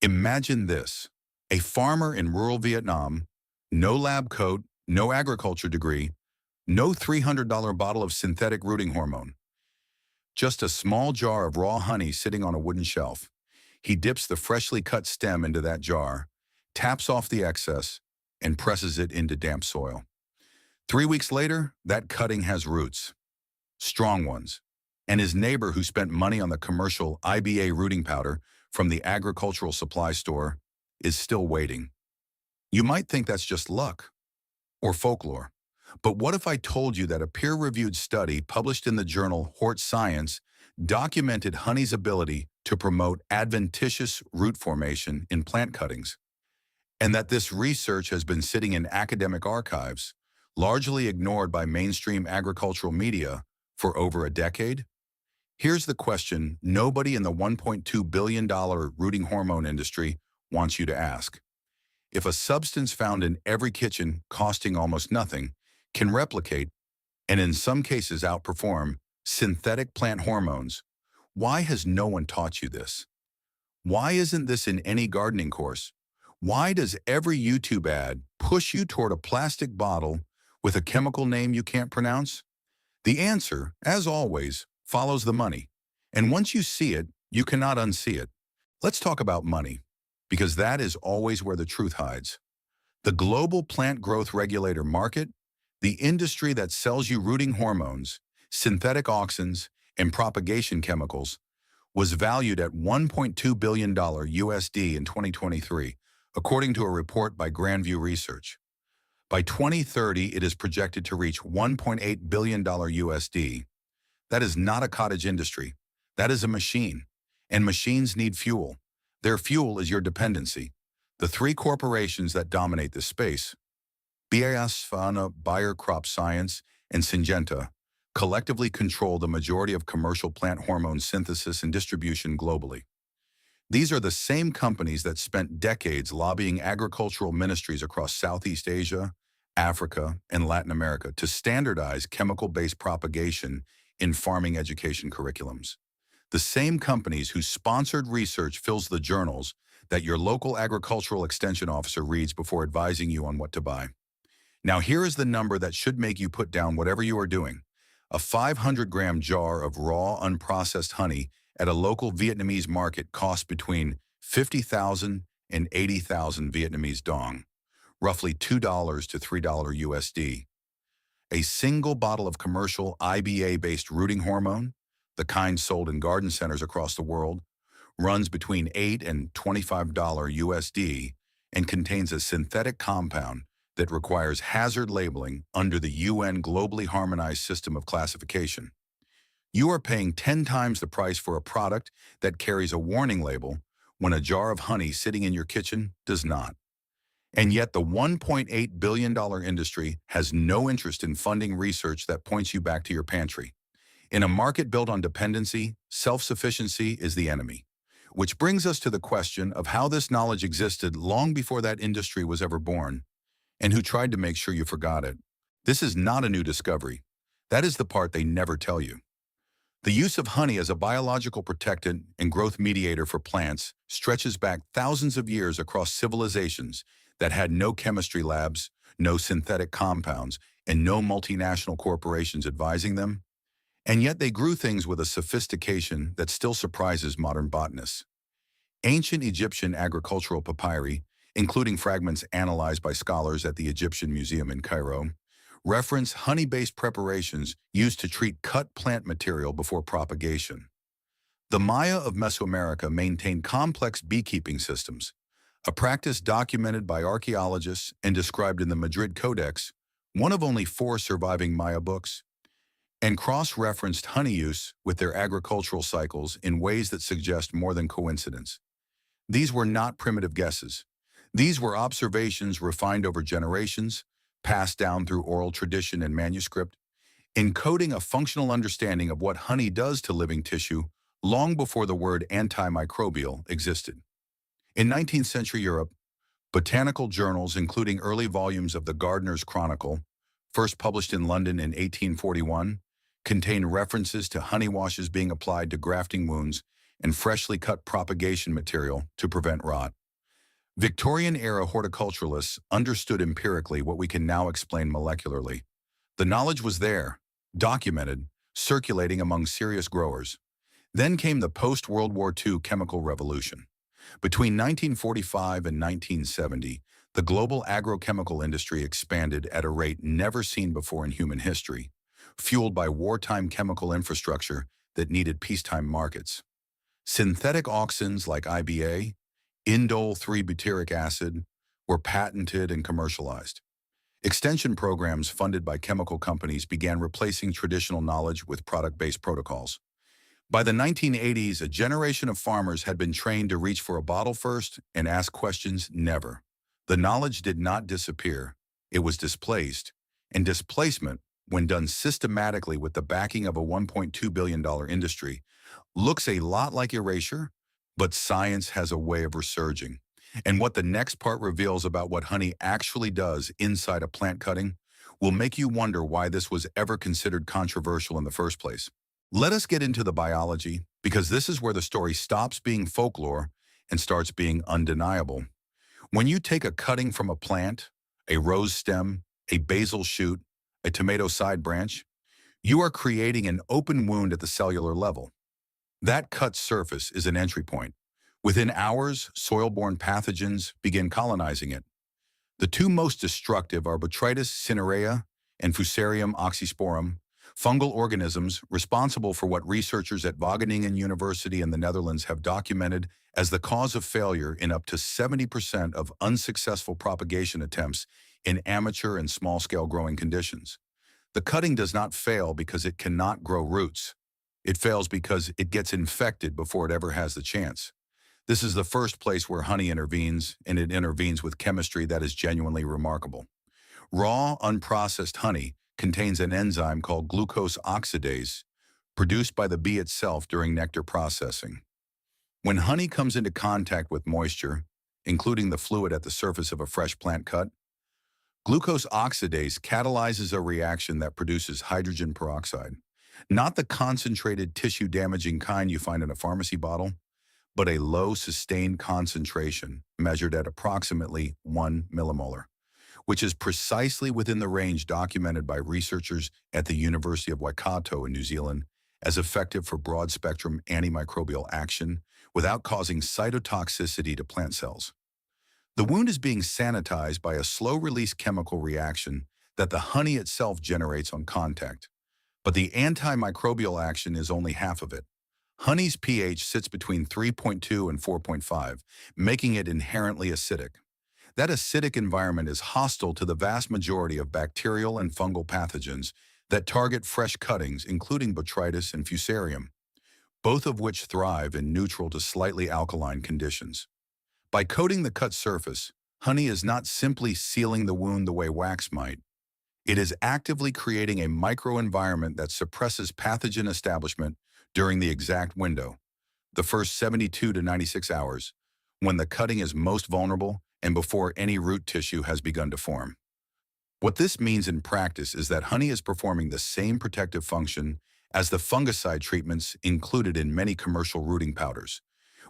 Imagine this: a farmer in rural Vietnam, no lab coat, no agriculture degree, no $300 bottle of synthetic rooting hormone, just a small jar of raw honey sitting on a wooden shelf. He dips the freshly cut stem into that jar, taps off the excess, and presses it into damp soil. 3 weeks later, that cutting has roots, strong ones, and his neighbor who spent money on the commercial IBA rooting powder from the agricultural supply store is still waiting. You might think that's just luck or folklore. But what if I told you that a peer-reviewed study published in the journal Hort Science documented honey's ability to promote adventitious root formation in plant cuttings, and that this research has been sitting in academic archives, largely ignored by mainstream agricultural media, for over a decade? Here's the question nobody in the $1.2 billion rooting hormone industry wants you to ask. If a substance found in every kitchen costing almost nothing can replicate, and in some cases outperform, synthetic plant hormones, why has no one taught you this? Why isn't this in any gardening course? Why does every YouTube ad push you toward a plastic bottle with a chemical name you can't pronounce? The answer, as always, follows the money. And once you see it, you cannot unsee it. Let's talk about money, because that is always where the truth hides. The global plant growth regulator market, the industry that sells you rooting hormones, synthetic auxins, and propagation chemicals, was valued at $1.2 billion USD in 2023, according to a report by Grandview Research. By 2030, it is projected to reach $1.8 billion USD. That is not a cottage industry. That is a machine. And machines need fuel. Their fuel is your dependency. The three corporations that dominate this space, BASF, Bayer Crop Science, and Syngenta, collectively control the majority of commercial plant hormone synthesis and distribution globally. These are the same companies that spent decades lobbying agricultural ministries across Southeast Asia, Africa, and Latin America to standardize chemical-based propagation in farming education curriculums. The same companies whose sponsored research fills the journals that your local agricultural extension officer reads before advising you on what to buy. Now here is the number that should make you put down whatever you are doing. A 500-gram jar of raw, unprocessed honey at a local Vietnamese market costs between 50,000 and 80,000 Vietnamese dong, roughly $2 to $3 USD. A single bottle of commercial IBA-based rooting hormone, the kind sold in garden centers across the world, runs between $8 and $25 USD and contains a synthetic compound that requires hazard labeling under the UN globally harmonized system of classification. You are paying 10 times the price for a product that carries a warning label when a jar of honey sitting in your kitchen does not. And yet the $1.8 billion industry has no interest in funding research that points you back to your pantry. In a market built on dependency, self-sufficiency is the enemy. Which brings us to the question of how this knowledge existed long before that industry was ever born, and who tried to make sure you forgot it. This is not a new discovery. That is the part they never tell you. The use of honey as a biological protectant and growth mediator for plants stretches back thousands of years across civilizations that had no chemistry labs, no synthetic compounds, and no multinational corporations advising them. And yet they grew things with a sophistication that still surprises modern botanists. Ancient Egyptian agricultural papyri, including fragments analyzed by scholars at the Egyptian Museum in Cairo, reference honey-based preparations used to treat cut plant material before propagation. The Maya of Mesoamerica maintained complex beekeeping systems, a practice documented by archaeologists and described in the Madrid Codex, one of only 4 surviving Maya books, and cross-referenced honey use with their agricultural cycles in ways that suggest more than coincidence. These were not primitive guesses. These were observations refined over generations, passed down through oral tradition and manuscript, encoding a functional understanding of what honey does to living tissue long before the word antimicrobial existed. In 19th century Europe, botanical journals, including early volumes of the Gardener's Chronicle, first published in London in 1841, contain references to honey washes being applied to grafting wounds and freshly cut propagation material to prevent rot. Victorian-era horticulturalists understood empirically what we can now explain molecularly. The knowledge was there, documented, circulating among serious growers. Then came the post-World War II chemical revolution. Between 1945 and 1970, the global agrochemical industry expanded at a rate never seen before in human history, fueled by wartime chemical infrastructure that needed peacetime markets. Synthetic auxins like IBA, indole 3-butyric acid, were patented and commercialized. Extension programs funded by chemical companies began replacing traditional knowledge with product-based protocols. By the 1980s, a generation of farmers had been trained to reach for a bottle first and ask questions never. The knowledge did not disappear. It was displaced, and displacement, when done systematically with the backing of a $1.2 billion industry, looks a lot like erasure, but science has a way of resurging. And what the next part reveals about what honey actually does inside a plant cutting will make you wonder why this was ever considered controversial in the first place. Let us get into the biology, because this is where the story stops being folklore and starts being undeniable. When you take a cutting from a plant, a rose stem, a basil shoot, a tomato side branch, you are creating an open wound at the cellular level. That cut surface is an entry point. Within hours, soil-borne pathogens begin colonizing it. The two most destructive are Botrytis cinerea and Fusarium oxysporum, fungal organisms responsible for what researchers at Wageningen University in the Netherlands have documented as the cause of failure in up to 70% of unsuccessful propagation attempts in amateur and small-scale growing conditions. The cutting does not fail because it cannot grow roots. It fails because it gets infected before it ever has the chance. This is the first place where honey intervenes, and it intervenes with chemistry that is genuinely remarkable. Raw, unprocessed honey contains an enzyme called glucose oxidase, produced by the bee itself during nectar processing. When honey comes into contact with moisture, including the fluid at the surface of a fresh plant cut, glucose oxidase catalyzes a reaction that produces hydrogen peroxide, not the concentrated tissue-damaging kind you find in a pharmacy bottle, but a low sustained concentration measured at approximately 1 millimolar, which is precisely within the range documented by researchers at the University of Waikato in New Zealand as effective for broad-spectrum antimicrobial action without causing cytotoxicity to plant cells. The wound is being sanitized by a slow-release chemical reaction that the honey itself generates on contact. But the antimicrobial action is only half of it. Honey's pH sits between 3.2 and 4.5, making it inherently acidic. That acidic environment is hostile to the vast majority of bacterial and fungal pathogens that target fresh cuttings, including Botrytis and Fusarium, both of which thrive in neutral to slightly alkaline conditions. By coating the cut surface, honey is not simply sealing the wound the way wax might. It is actively creating a microenvironment that suppresses pathogen establishment during the exact window, the first 72 to 96 hours, when the cutting is most vulnerable and before any root tissue has begun to form. What this means in practice is that honey is performing the same protective function as the fungicide treatments included in many commercial rooting powders,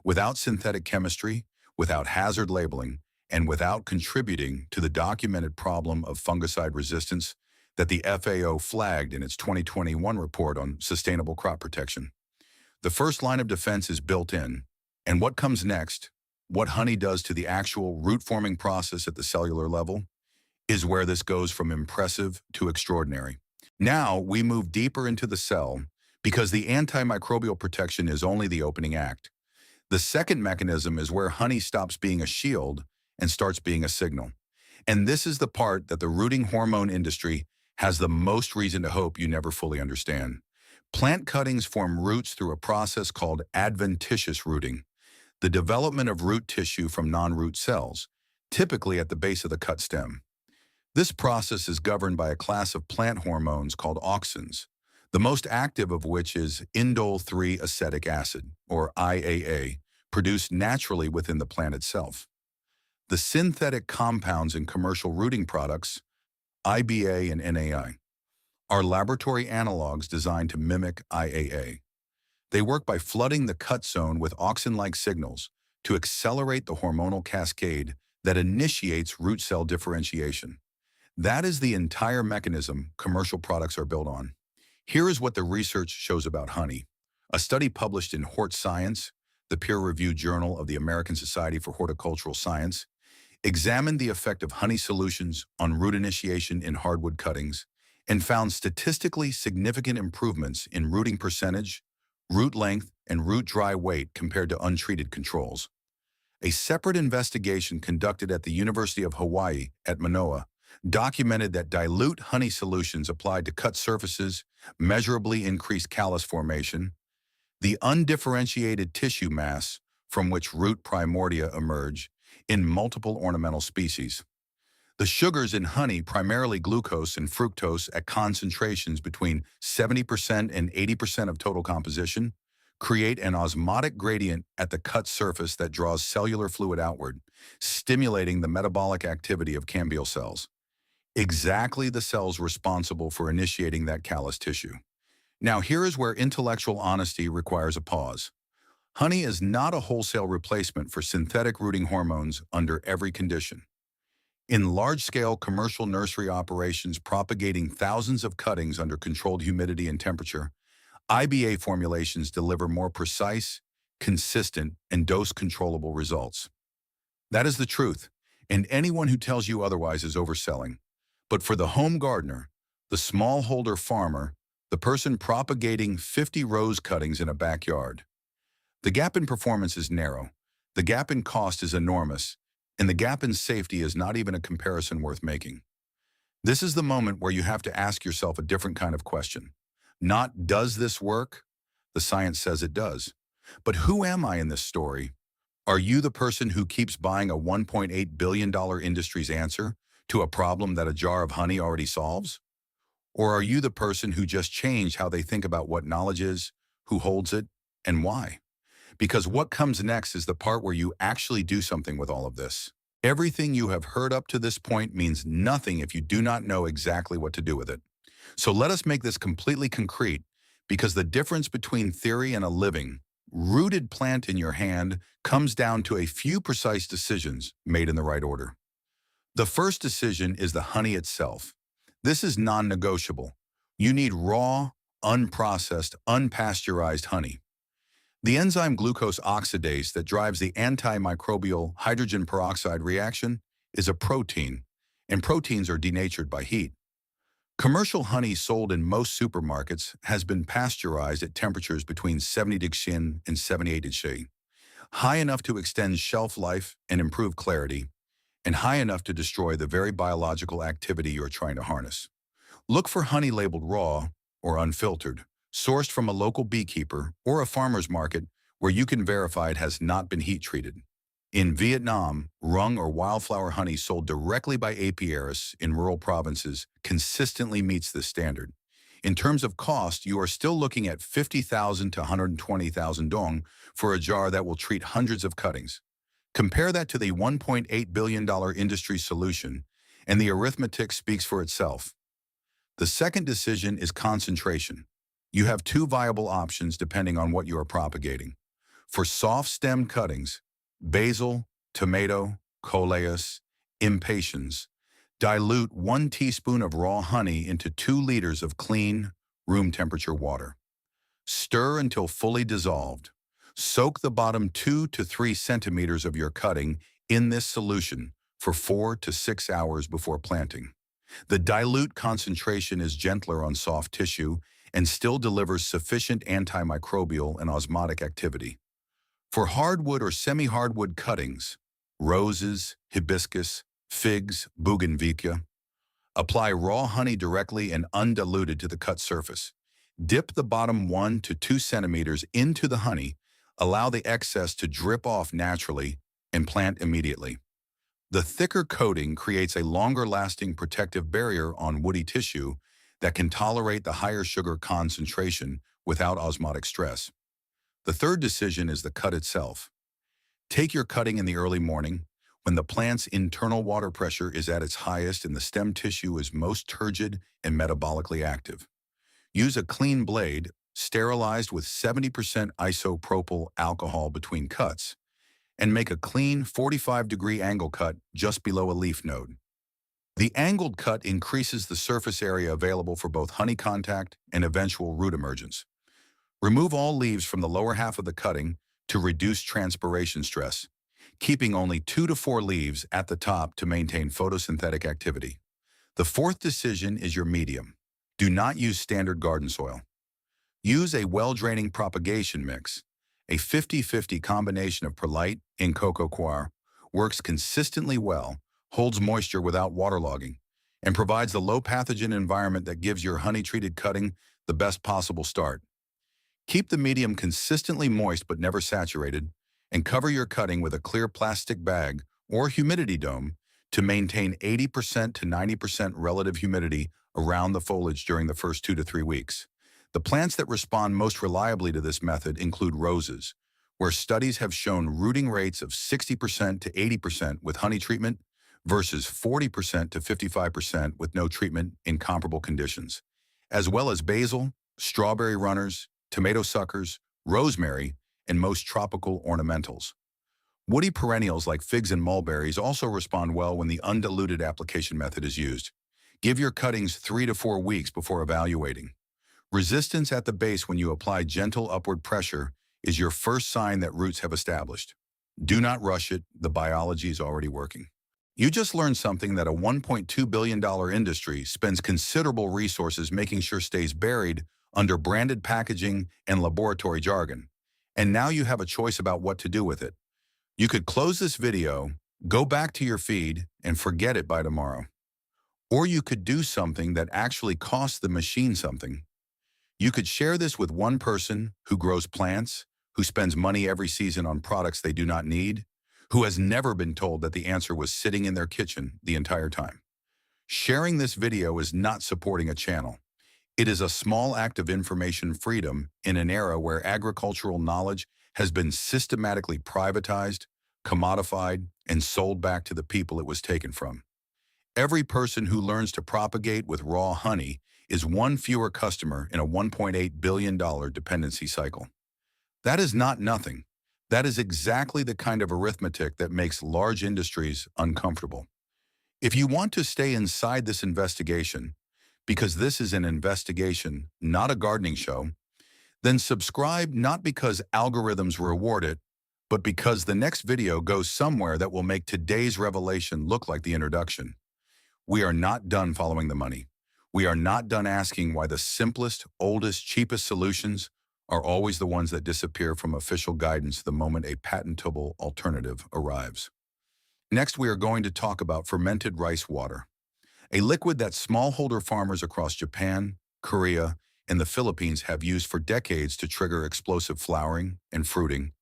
without synthetic chemistry, without hazard labeling, and without contributing to the documented problem of fungicide resistance that the FAO flagged in its 2021 report on sustainable crop protection. The first line of defense is built in, and what comes next, what honey does to the actual root-forming process at the cellular level, is where this goes from impressive to extraordinary. Now we move deeper into the cell because the antimicrobial protection is only the opening act. The second mechanism is where honey stops being a shield and starts being a signal. And this is the part that the rooting hormone industry has the most reason to hope you never fully understand. Plant cuttings form roots through a process called adventitious rooting, the development of root tissue from non-root cells, typically at the base of the cut stem. This process is governed by a class of plant hormones called auxins, the most active of which is indole 3-acetic acid, or IAA, produced naturally within the plant itself. The synthetic compounds in commercial rooting products, IBA and NAI, are laboratory analogs designed to mimic IAA. They work by flooding the cut zone with auxin-like signals to accelerate the hormonal cascade that initiates root cell differentiation. That is the entire mechanism commercial products are built on. Here is what the research shows about honey. A study published in Hort Science, the peer-reviewed journal of the American Society for Horticultural Science, examined the effect of honey solutions on root initiation in hardwood cuttings and found statistically significant improvements in rooting percentage, root length, and root dry weight compared to untreated controls. A separate investigation conducted at the University of Hawaii at Manoa documented that dilute honey solutions applied to cut surfaces measurably increased callus formation, the undifferentiated tissue mass from which root primordia emerge in multiple ornamental species. The sugars in honey, primarily glucose and fructose at concentrations between 70% and 80% of total composition, create an osmotic gradient at the cut surface that draws cellular fluid outward, stimulating the metabolic activity of cambial cells. Exactly the cells responsible for initiating that callus tissue. Now here is where intellectual honesty requires a pause. Honey is not a wholesale replacement for synthetic rooting hormones under every condition. In large-scale commercial nursery operations propagating thousands of cuttings under controlled humidity and temperature, IBA formulations deliver more precise, consistent, and dose-controllable results. That is the truth, and anyone who tells you otherwise is overselling. But for the home gardener, the smallholder farmer, the person propagating 50 rose cuttings in a backyard, the gap in performance is narrow, the gap in cost is enormous, and the gap in safety is not even a comparison worth making. This is the moment where you have to ask yourself a different kind of question. Not, does this work? The science says it does. But who am I in this story? Are you the person who keeps buying a $1.8 billion industry's answer to a problem that a jar of honey already solves? Or are you the person who just changed how they think about what knowledge is, who holds it, and why? Because what comes next is the part where you actually do something with all of this. Everything you have heard up to this point means nothing if you do not know exactly what to do with it. So let us make this completely concrete, because the difference between theory and a living, rooted plant in your hand comes down to a few precise decisions made in the right order. The first decision is the honey itself. This is non-negotiable. You need raw, unprocessed, unpasteurized honey. The enzyme glucose oxidase that drives the antimicrobial hydrogen peroxide reaction is a protein, and proteins are denatured by heat. Commercial honey sold in most supermarkets has been pasteurized at temperatures between 70 degrees and 78 degrees, high enough to extend shelf life and improve clarity, and high enough to destroy the very biological activity you're trying to harness. Look for honey labeled raw or unfiltered, sourced from a local beekeeper or a farmer's market where you can verify it has not been heat treated. In Vietnam, rung or wildflower honey sold directly by apiarists in rural provinces consistently meets this standard. In terms of cost, you are still looking at 50,000 to 120,000 dong for a jar that will treat hundreds of cuttings. Compare that to the $1.8 billion industry solution, and the arithmetic speaks for itself. The second decision is concentration. You have two viable options depending on what you are propagating. For soft-stemmed cuttings, basil, tomato, coleus, impatiens, dilute 1 teaspoon of raw honey into 2 liters of clean, room temperature water. Stir until fully dissolved. Soak the bottom 2 to 3 centimeters of your cutting in this solution for 4 to 6 hours before planting. The dilute concentration is gentler on soft tissue and still delivers sufficient antimicrobial and osmotic activity. For hardwood or semi-hardwood cuttings, roses, hibiscus, figs, bougainvillea, apply raw honey directly and undiluted to the cut surface. Dip the bottom 1 to 2 centimeters into the honey, allow the excess to drip off naturally, and plant immediately. The thicker coating creates a longer-lasting protective barrier on woody tissue that can tolerate the higher sugar concentration without osmotic stress. The third decision is the cut itself. Take your cutting in the early morning, when the plant's internal water pressure is at its highest and the stem tissue is most turgid and metabolically active. Use a clean blade, sterilized with 70% isopropyl alcohol between cuts, and make a clean 45-degree angle cut just below a leaf node. The angled cut increases the surface area available for both honey contact and eventual root emergence. Remove all leaves from the lower half of the cutting to reduce transpiration stress, keeping only 2 to 4 leaves at the top to maintain photosynthetic activity. The fourth decision is your medium. Do not use standard garden soil. Use a well-draining propagation mix. A 50-50 combination of perlite and coco coir works consistently well, holds moisture without waterlogging, and provides the low-pathogen environment that gives your honey-treated cutting the best possible start. Keep the medium consistently moist but never saturated, and cover your cutting with a clear plastic bag or humidity dome to maintain 80% to 90% relative humidity around the foliage during the first 2 to 3 weeks. The plants that respond most reliably to this method include roses, where studies have shown rooting rates of 60% to 80% with honey treatment versus 40% to 55% with no treatment in comparable conditions, as well as basil, strawberry runners, tomato suckers, rosemary, and most tropical ornamentals. Woody perennials like figs and mulberries also respond well when the undiluted application method is used. Give your cuttings 3 to 4 weeks before evaluating. Resistance at the base when you apply gentle upward pressure is your first sign that roots have established. Do not rush it, the biology is already working. You just learned something that a $1.2 billion industry spends considerable resources making sure stays buried under branded packaging and laboratory jargon. And now you have a choice about what to do with it. You could close this video, go back to your feed, and forget it by tomorrow. Or you could do something that actually costs the machine something. You could share this with one person who grows plants, who spends money every season on products they do not need, who has never been told that the answer was sitting in their kitchen the entire time. Sharing this video is not supporting a channel. It is a small act of information freedom in an era where agricultural knowledge has been systematically privatized, commodified, and sold back to the people it was taken from. Every person who learns to propagate with raw honey is one fewer customer in a $1.8 billion dependency cycle. That is not nothing. That is exactly the kind of arithmetic that makes large industries uncomfortable. If you want to stay inside this investigation, because this is an investigation, not a gardening show, then subscribe not because algorithms reward it, but because the next video goes somewhere that will make today's revelation look like the introduction. We are not done following the money. We are not done asking why the simplest, oldest, cheapest solutions are always the ones that disappear from official guidance the moment a patentable alternative arrives. Next, we are going to talk about fermented rice water, a liquid that smallholder farmers across Japan, Korea, and the Philippines have used for decades to trigger explosive flowering and fruiting,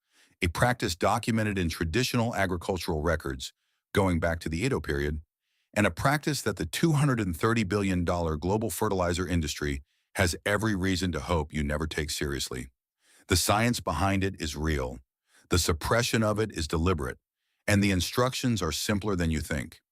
a practice documented in traditional agricultural records going back to the Edo period, and a practice that the $230 billion global fertilizer industry has every reason to hope you never take seriously. The science behind it is real. The suppression of it is deliberate, and the instructions are simpler than you think.